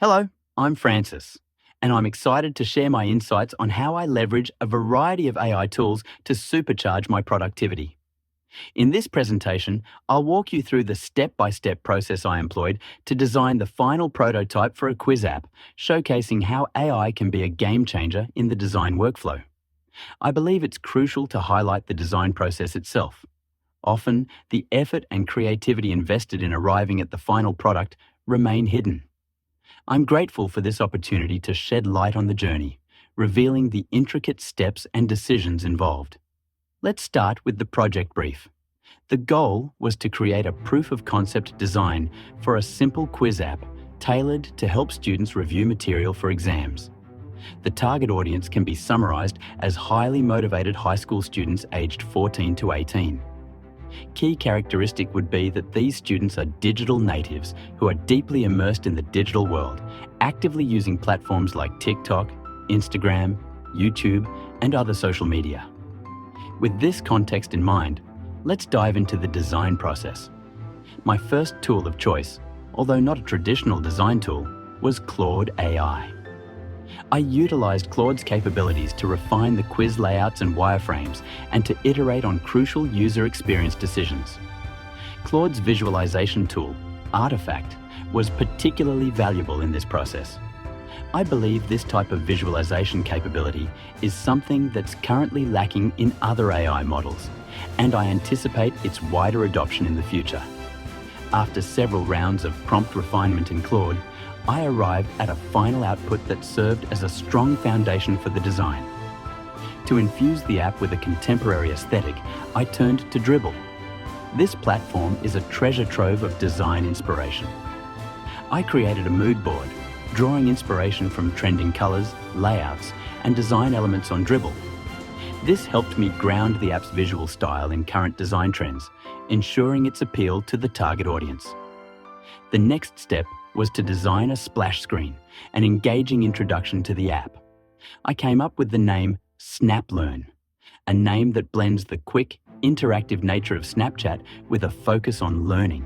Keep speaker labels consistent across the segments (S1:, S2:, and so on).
S1: Hello, I'm Francis, and I'm excited to share my insights on how I leverage a variety of AI tools to supercharge my productivity. In this presentation, I'll walk you through the step-by-step process I employed to design the final prototype for a quiz app, showcasing how AI can be a game changer in the design workflow. I believe it's crucial to highlight the design process itself. Often, the effort and creativity invested in arriving at the final product remain hidden. I'm grateful for this opportunity to shed light on the journey, revealing the intricate steps and decisions involved. Let's start with the project brief. The goal was to create a proof-of-concept design for a simple quiz app tailored to help students review material for exams. The target audience can be summarized as highly motivated high school students aged 14 to 18. Key characteristic would be that these students are digital natives who are deeply immersed in the digital world, actively using platforms like TikTok, Instagram, YouTube, and other social media. With this context in mind, let's dive into the design process. My first tool of choice, although not a traditional design tool, was Claude AI. I utilized Claude's capabilities to refine the quiz layouts and wireframes and to iterate on crucial user experience decisions. Claude's visualization tool, Artifact, was particularly valuable in this process. I believe this type of visualization capability is something that's currently lacking in other AI models, and I anticipate its wider adoption in the future. After several rounds of prompt refinement in Claude, I arrived at a final output that served as a strong foundation for the design. To infuse the app with a contemporary aesthetic, I turned to Dribbble. This platform is a treasure trove of design inspiration. I created a mood board, drawing inspiration from trending colors, layouts, and design elements on Dribbble. This helped me ground the app's visual style in current design trends, ensuring its appeal to the target audience. The next step was to design a splash screen, an engaging introduction to the app. I came up with the name SnapLearn, a name that blends the quick, interactive nature of Snapchat with a focus on learning.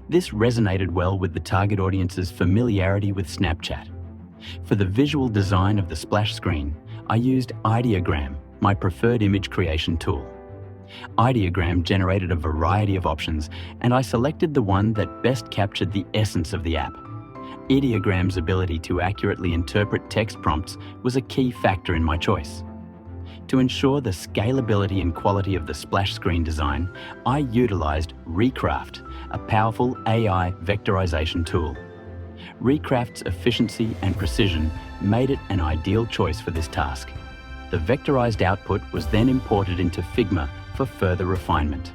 S1: This resonated well with the target audience's familiarity with Snapchat. For the visual design of the splash screen, I used Ideogram, my preferred image creation tool. Ideogram generated a variety of options, and I selected the one that best captured the essence of the app. Ideogram's ability to accurately interpret text prompts was a key factor in my choice. To ensure the scalability and quality of the splash screen design, I utilized Rekraft, a powerful AI vectorization tool. Rekraft's efficiency and precision made it an ideal choice for this task. The vectorized output was then imported into Figma for further refinement.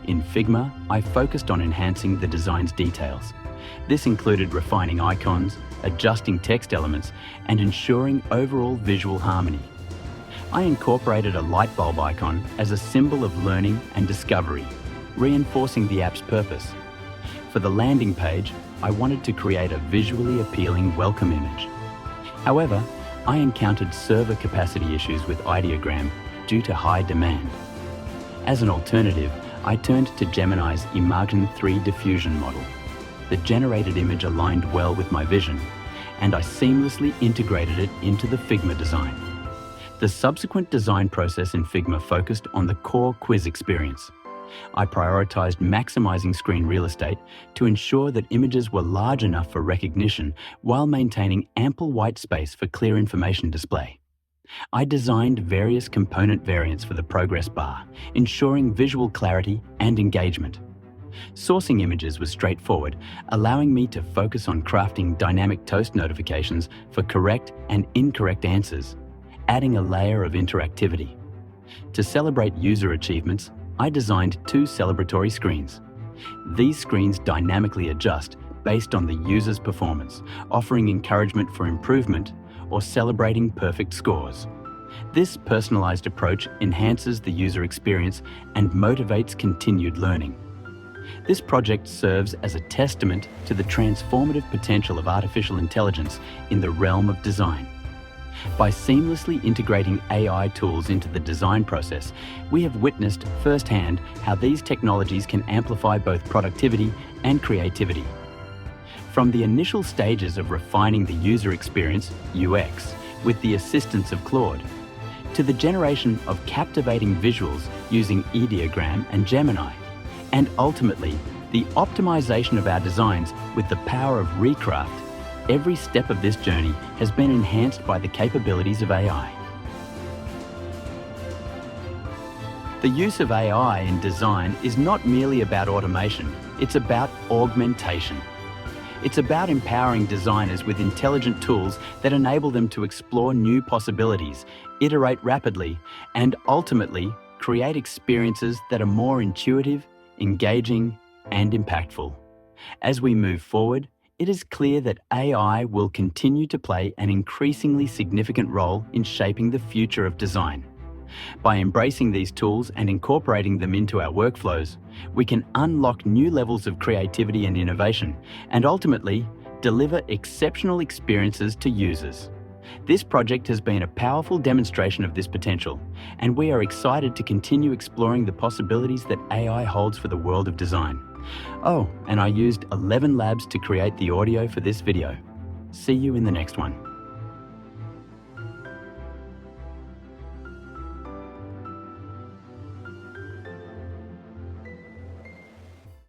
S1: In Figma, I focused on enhancing the design's details. This included refining icons, adjusting text elements, and ensuring overall visual harmony. I incorporated a light bulb icon as a symbol of learning and discovery, reinforcing the app's purpose. For the landing page, I wanted to create a visually appealing welcome image. However, I encountered server capacity issues with Ideogram due to high demand. As an alternative, I turned to Gemini's Imagen 3 diffusion model. The generated image aligned well with my vision, and I seamlessly integrated it into the Figma design. The subsequent design process in Figma focused on the core quiz experience. I prioritized maximizing screen real estate to ensure that images were large enough for recognition while maintaining ample white space for clear information display. I designed various component variants for the progress bar, ensuring visual clarity and engagement. Sourcing images was straightforward, allowing me to focus on crafting dynamic toast notifications for correct and incorrect answers, adding a layer of interactivity. To celebrate user achievements, I designed 2 celebratory screens. These screens dynamically adjust based on the user's performance, offering encouragement for improvement or celebrating perfect scores. This personalized approach enhances the user experience and motivates continued learning. This project serves as a testament to the transformative potential of artificial intelligence in the realm of design. By seamlessly integrating AI tools into the design process, we have witnessed firsthand how these technologies can amplify both productivity and creativity. From the initial stages of refining the user experience, UX, with the assistance of Claude, to the generation of captivating visuals using Ideogram and Gemini, and ultimately, the optimization of our designs with the power of Rekraft, every step of this journey has been enhanced by the capabilities of AI. The use of AI in design is not merely about automation, it's about augmentation. It's about empowering designers with intelligent tools that enable them to explore new possibilities, iterate rapidly, and ultimately create experiences that are more intuitive, engaging, and impactful. As we move forward, it is clear that AI will continue to play an increasingly significant role in shaping the future of design. By embracing these tools and incorporating them into our workflows, we can unlock new levels of creativity and innovation, and ultimately, deliver exceptional experiences to users. This project has been a powerful demonstration of this potential, and we are excited to continue exploring the possibilities that AI holds for the world of design. Oh, and I used 11 labs to create the audio for this video. See you in the next one.